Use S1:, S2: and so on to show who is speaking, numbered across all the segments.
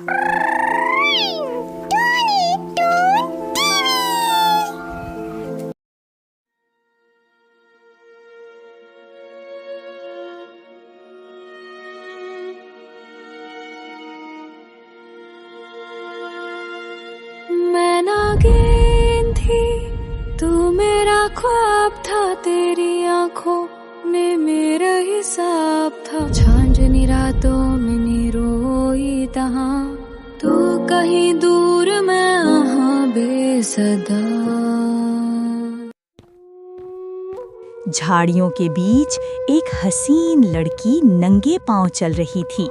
S1: मैं नागिन थी, तू मेरा ख्वाब था, तेरी आंखों में मेरा हिसाब था। झांझनी रातों में नी रोई तहाँ, तू कहीं दूर मैं यहाँ बेसदा।
S2: झाड़ियों के बीच एक हसीन लड़की नंगे पांव चल रही थी।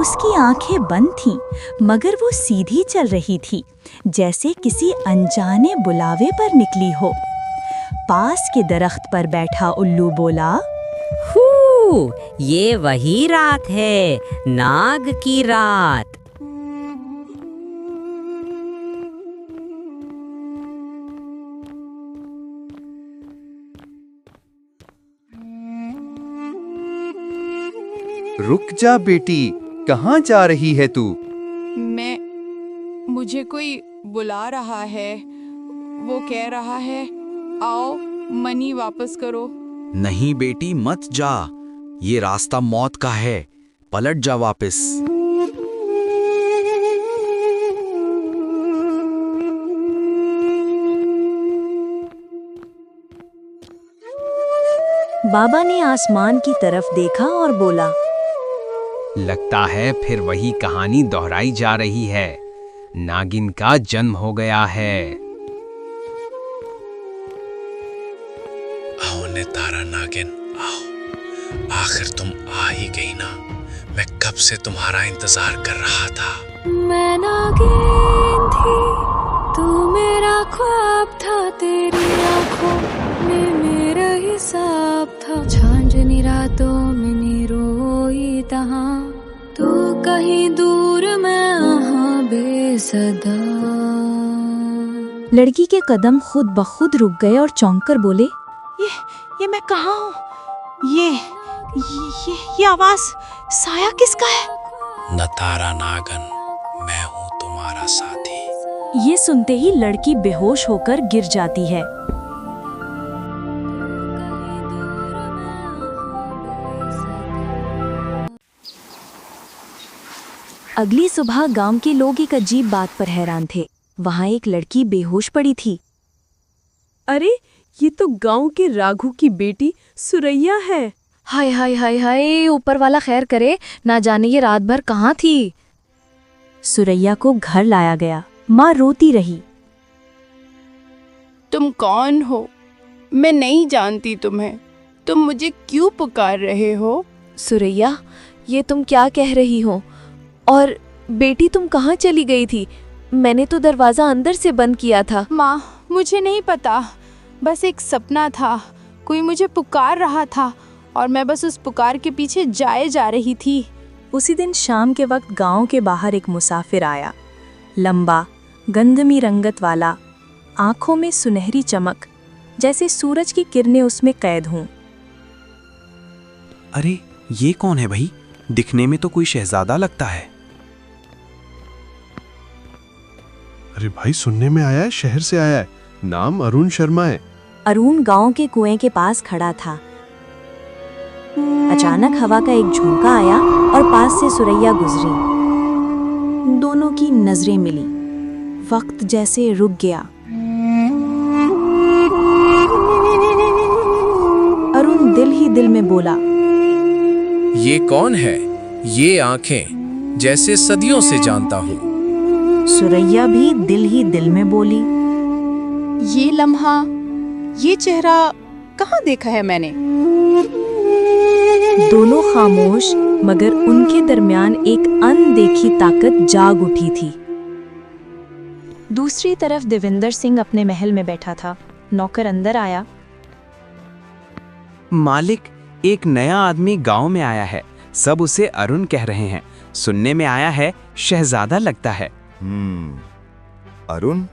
S2: उसकी आंखें बंद थीं, मगर वो सीधी चल रही थी, जैसे किसी अनजाने बुलावे पर निकली हो। पास के दरख्त पर बैठा उल्लू बोला,
S3: हू, ये वही रात है, नाग की रात।
S4: रुक जा बेटी, कहाँ जा रही है तू?
S5: मुझे कोई बुला रहा है। वो कह रहा है, आओ मनी वापस करो।
S6: नहीं बेटी, मत जा, ये रास्ता मौत का है, पलट जा वापस।
S2: बाबा ने आसमान की तरफ देखा और बोला,
S7: लगता है फिर वही कहानी दोहराई जा रही है। नागिन का जन्म हो गया है।
S8: आओ नेतारा नागिन, आओ, आखिर तुम आ ही गई ना। मैं कब से तुम्हारा इंतजार कर रहा था।
S1: मैं नागिन थी, तू मेरा ख्वाब था, तेरी आंखों में मेरा हिसाब था। झांझनी रातों में नी रोई तहाँ, तू कहीं दूर मैं यहाँ बेसदा।
S2: लड़की के कदम खुद ब खुद रुक गए और चौंक कर बोले,
S9: ये मैं कहाँ हूँ? ये आवाज, साया किसका है?
S8: नतारा नागन, मैं हूँ तुम्हारा साथी।
S2: ये सुनते ही लड़की बेहोश होकर गिर जाती है। अगली सुबह गांव के लोग एक अजीब बात पर हैरान थे। वहां एक लड़की बेहोश पड़ी थी।
S10: अरे, ये तो गांव के राघु की बेटी सुरैया है।
S1: हाय हाय हाय हाय, ऊपर वाला खैर करे, ना जाने ये रात भर कहाँ थी।
S2: सुरैया को घर लाया गया। माँ रोती रही।
S5: तुम कौन हो? मैं नहीं जानती तुम्हें। तुम मुझे क्यों पुकार रहे हो?
S1: सुरैया, ये तुम क्या कह रही हो? और बेटी, तुम कहाँ चली गई थी? मैंने तो दरवाजा अंदर से बंद किया था।
S5: माँ, मुझे नहीं पता, बस एक सपना था। कोई मुझे पुकार रहा था और मैं बस उस पुकार के पीछे जाए जा रही थी।
S2: उसी दिन शाम के वक्त गांव के बाहर एक मुसाफिर आया। लंबा, गंधमी रंगत वाला, आंखों में सुनहरी चमक, जैसे सूरज की किरणें उसमें कैद हों।
S6: अरे, ये कौन है भाई? दिखने में तो कोई शहजादा लगता है।
S11: अरे भाई, सुनने में आया है शहर से आया है, नाम अरुण शर्मा है।
S2: अरुण गांव के कुएं के पास खड़ा था। अचानक हवा का एक झोंका आया और पास से सुरैया गुजरी। दोनों की नजरें मिली। वक्त जैसे रुक गया। अरुण दिल ही दिल में बोला,
S12: ये कौन है? ये आंखें जैसे सदियों से जानता हूँ।
S2: सुरैया भी दिल ही दिल में बोली,
S5: ये लम्हा, ये चेहरा कहाँ देखा है मैंने?
S2: दोनों खामोश, मगर उनके दरमियान एक अनदेखी ताकत जाग उठी थी। दूसरी तरफ देविंदर सिंह अपने महल में बैठा था। नौकर अंदर आया।
S6: मालिक, एक नया आदमी गांव में आया है। सब उसे अरुण कह रहे हैं। सुनने में आया है शहजादा लगता है।
S4: अरुण,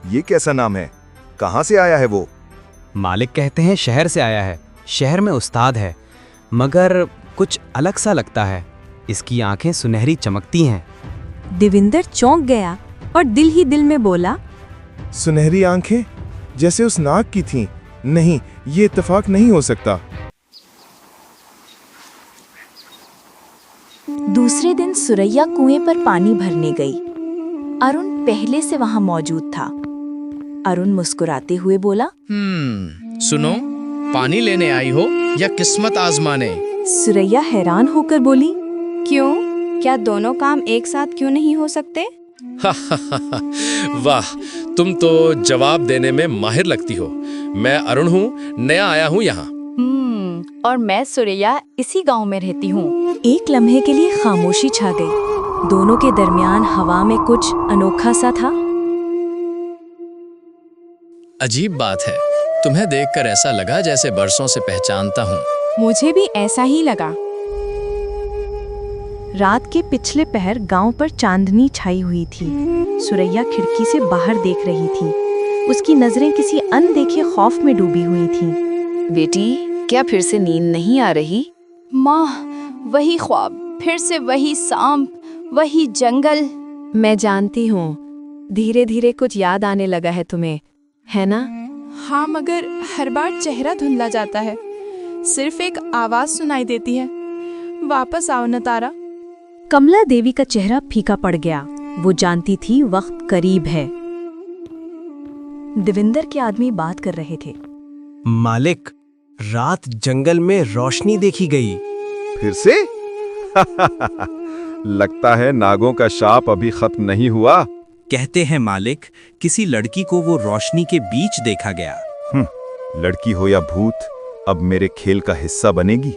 S4: ये कैसा नाम है? कहाँ से आया है वो?
S7: मालिक कहते हैं शहर से आया है। शहर में उस्ताद है, मगर कुछ अलग सा लगता है।
S6: इसकी आंखें सुनहरी चमकती हैं।
S2: देवेंद्र चौंक गया और दिल ही दिल में बोला,
S4: सुनहरी आंखें जैसे उस नाग की थीं। नहीं, ये इत्तेफाक नहीं हो सकता।
S2: दूसरे दिन सुरैया कुएं पर पानी भरने गई। अरुण पहले से वहां मौजूद था। अरुण मुस्कुराते हुए बोला,
S12: सुनो, पानी लेने आई हो या किस्मत आजमाने?
S2: सुरैया हैरान होकर बोली,
S5: क्यों? क्या दोनों काम एक साथ क्यों नहीं हो सकते?
S12: वाह, तुम तो जवाब देने में माहिर लगती हो। मैं अरुण हूँ, नया आया हूँ यहाँ।
S5: और मैं सुरैया, इसी गांव में रहती हूँ।
S2: एक लम्हे के लिए खामोशी छा गई। दोनों के दरमियान हवा में कुछ अनोखा सा था।
S12: अजीब बात है, तुम्हें देखकर ऐसा लगा जैसे बरसों से पहचानता हूँ।
S5: मुझे भी ऐसा ही लगा।
S2: रात के पिछले पहर गांव पर चांदनी छाई हुई थी। सुरैया खिड़की से बाहर देख रही थी। उसकी नजरें किसी अनदेखे खौफ में डूबी हुई थीं।
S1: बेटी, क्या फिर से नींद नहीं आ रही?
S5: माँ, वही ख्वाब, फिर से वही सांप, वही जंगल।
S1: मैं जानती हूँ, धीरे धीरे कुछ याद आने लगा है तुम्हें, है ना?
S5: हाँ, मगर हर बार चेहरा धुंधला जाता है। सिर्फ एक आवाज सुनाई देती है, वापस आओ न तारा।
S2: कमला देवी का चेहरा फीका पड़ गया। वो जानती थी वक्त करीब है। देवेंद्र के आदमी बात कर रहे थे।
S7: मालिक, रात जंगल में रोशनी देखी गई।
S4: फिर से? लगता है नागों का शाप अभी खत्म नहीं हुआ।
S13: कहते हैं मालिक, किसी लड़की को वो रोशनी के बीच देखा गया।
S4: लड़की हो या भूत, अब मेरे खेल का हिस्सा बनेगी।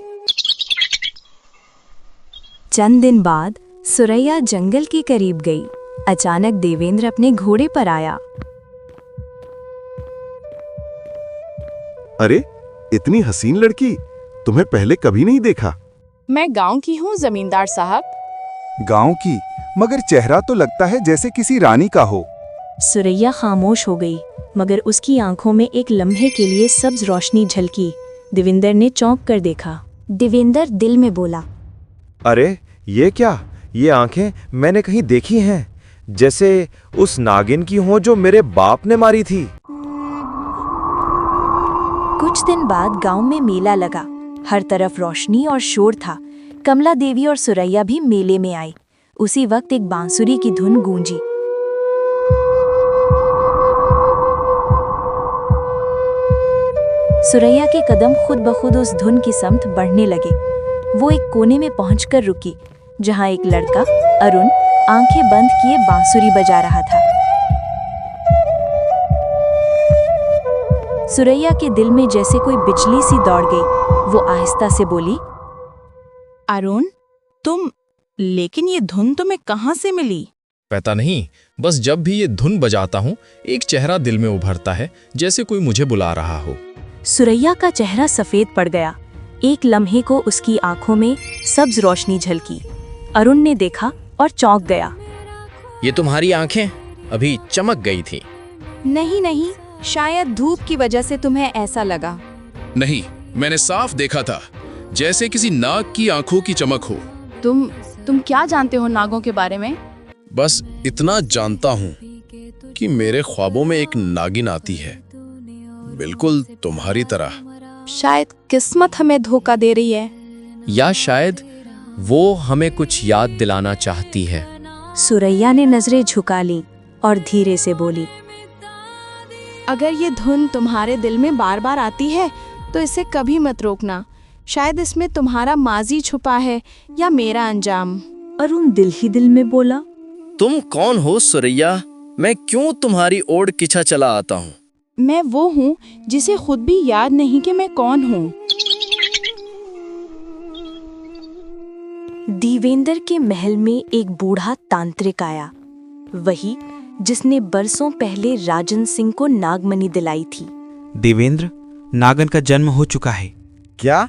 S2: चंद दिन बाद सुरैया जंगल के करीब गई। अचानक देवेंद्र अपने घोड़े पर आया।
S11: अरे, इतनी हसीन लड़की, तुम्हें पहले कभी नहीं देखा।
S5: मैं गांव की हूँ जमींदार साहब।
S4: गांव की? मगर चेहरा तो लगता है जैसे किसी रानी का हो।
S2: सुरैया खामोश हो गई, मगर उसकी आंखों में एक लम्हे के लिए सब्ज रोशनी झलकी। देवेंद्र ने चौंक कर देखा। देवेंद्र दिल में बोला,
S4: अरे ये क्या? ये आंखें मैंने कहीं देखी हैं, जैसे उस नागिन की हों जो मेरे बाप ने मारी थी।
S2: कुछ दिन बाद गांव में मेला लगा। हर तरफ रोशनी और शोर था। कमला देवी और सुरैया भी मेले में आई। उसी वक्त एक बांसुरी की धुन गूंजी। सुरैया के कदम खुद ब खुद उस धुन की समत बढ़ने लगे। वो एक कोने में पहुंचकर रुकी, जहां एक लड़का अरुण आंखें बंद किए बांसुरी बजा रहा था। सुरैया के दिल में जैसे कोई बिजली सी दौड़ गई। वो आहिस्ता से बोली,
S9: अरुण, तुम, लेकिन ये धुन तुम्हें कहाँ से मिली?
S12: पता नहीं, बस जब भी ये धुन बजाता हूँ एक चेहरा दिल में उभरता है, जैसे कोई मुझे बुला रहा हो।
S2: सुरैया का चेहरा सफेद पड़ गया। एक लम्हे को उसकी आंखों में सब्ज रोशनी झलकी। अरुण ने देखा और चौंक गया।
S12: ये तुम्हारी आंखें अभी चमक गई थी।
S5: नहीं नहीं, शायद धूप की वजह से तुम्हें ऐसा लगा।
S8: नहीं, मैंने साफ देखा था, जैसे किसी नाग की आंखों की चमक हो।
S5: तुम क्या जानते हो नागों के बारे में?
S8: बस इतना जानता हूँ कि मेरे ख्वाबों में एक नागिन आती है, बिल्कुल तुम्हारी तरह।
S5: शायद किस्मत हमें धोखा दे रही है,
S12: या शायद वो हमें कुछ याद दिलाना चाहती है।
S2: सुरैया ने नजरें झुका ली और धीरे से बोली,
S5: अगर ये धुन तुम्हारे दिल में बार बार आती है तो इसे कभी मत रोकना। शायद इसमें तुम्हारा माजी छुपा है या मेरा अंजाम।
S2: अरुण दिल ही दिल में बोला,
S14: तुम कौन हो सुरैया? मैं क्यों तुम्हारी ओर पीछा चला आता हूँ?
S5: मैं वो हूँ जिसे खुद भी याद नहीं कि मैं कौन हूँ।
S2: देवेंद्र के महल में एक बूढ़ा तांत्रिक आया, वही जिसने बरसों पहले राजन सिंह को नागमणि दिलाई थी।
S13: देवेंद्र, नागन का जन्म हो चुका है।
S4: क्या?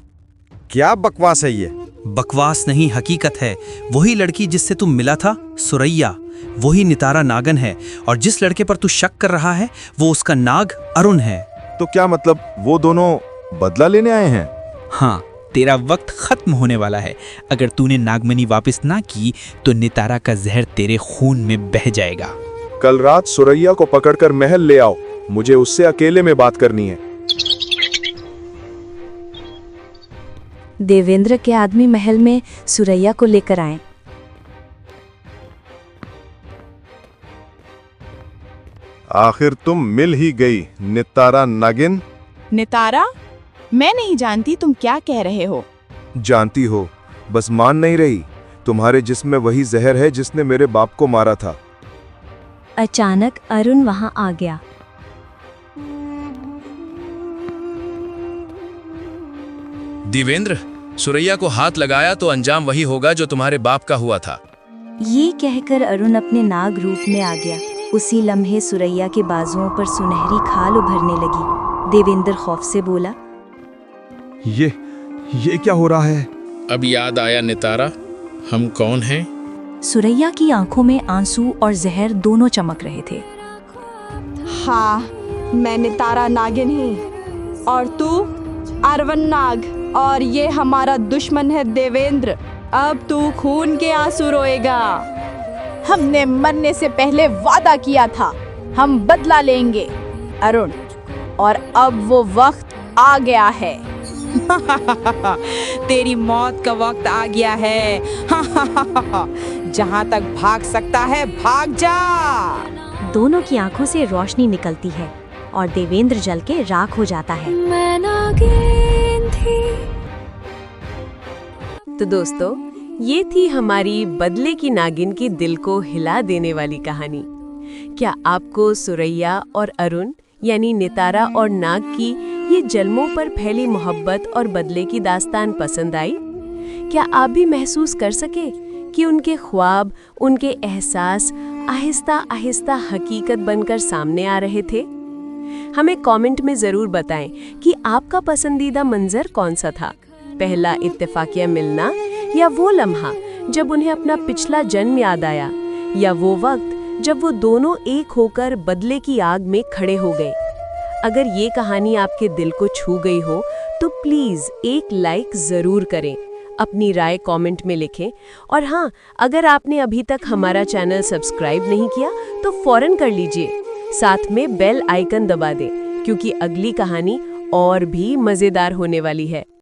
S4: क्या बकवास है ये?
S13: बकवास नहीं, हकीकत है। वही लड़की जिससे तुम मिला था, सुरैया, वही नितारा नागन है। और जिस लड़के पर तू शक कर रहा है वो उसका नाग अरुण है।
S4: तो क्या मतलब वो दोनों बदला लेने आए हैं?
S13: हाँ, तेरा वक्त खत्म होने वाला है। अगर तूने नागमणि वापस ना की तो नितारा का जहर तेरे खून में बह जाएगा।
S11: कल रात सुरैया को पकड़कर महल ले आओ, मुझे उससे अकेले में बात करनी है।
S2: देवेंद्र के आदमी महल में सुरैया को लेकर आए।
S11: आखिर तुम मिल ही गई, नितारा नागिन।
S9: नितारा, मैं नहीं जानती तुम क्या कह रहे हो।
S11: जानती हो, बस मान नहीं रही। तुम्हारे जिस्म में वही जहर है जिसने मेरे बाप को मारा था।
S2: अचानक अरुण वहां आ गया।
S8: देवेंद्र, सुरैया को हाथ लगाया तो अंजाम वही होगा जो तुम्हारे बाप का हुआ था।
S2: ये कहकर अरुण अपने नाग रूप में आ गया। उसी लम्हे सुरैया के बाजुओं पर सुनहरी खाल उभरने लगी। देवेंद्र खौफ से बोला,
S11: ये क्या हो रहा है?
S8: अब याद आया नितारा, हम कौन हैं?
S2: सुरैया की आंखों में आंसू और जहर दोनों चमक रहे थे।
S5: हाँ, मैं नितारा नागिन हूँ और तू अरवन नाग, और ये हमारा दुश्मन है देवेंद्र। अब तू खून के आंसू रोएगा।
S9: हमने मरने से पहले वादा किया था, हम बदला लेंगे अरुण, और अब वो वक्त आ गया है। तेरी मौत का वक्त आ गया है। जहाँ तक भाग सकता है भाग जा।
S2: दोनों की आंखों से रोशनी निकलती है और देवेंद्र जल के राख हो जाता है।
S10: तो दोस्तों, ये थी हमारी बदले की नागिन की दिल को हिला देने वाली कहानी। क्या आपको सुरैया और अरुण यानी नितारा और नाग की ये जन्मों पर फैली मोहब्बत और बदले की दास्तान पसंद आई? क्या आप भी महसूस कर सके कि उनके ख्वाब, उनके एहसास आहिस्ता आहिस्ता हकीकत बनकर सामने आ रहे थे? हमें कमेंट में ज़रूर बताएं कि आपका पसंदीदा मंजर कौन सा था। पहला इत्तेफाकिया मिलना, या वो लम्हा जब उन्हें अपना पिछला जन्म याद आया, या वो वक्त जब वो दोनों एक होकर बदले की आग में खड़े हो गए। अगर ये कहानी आपके दिल को छू गई हो तो प्लीज़ एक लाइक ज़रूर करें, अपनी राय कमेंट में लिखें, और हाँ, अगर आपने अभी तक हमारा चैनल सब्सक्राइब नहीं किया तो फौरन कर लीजिए। साथ में बेल आइकन दबा दें, क्योंकि अगली कहानी और भी मज़ेदार होने वाली है।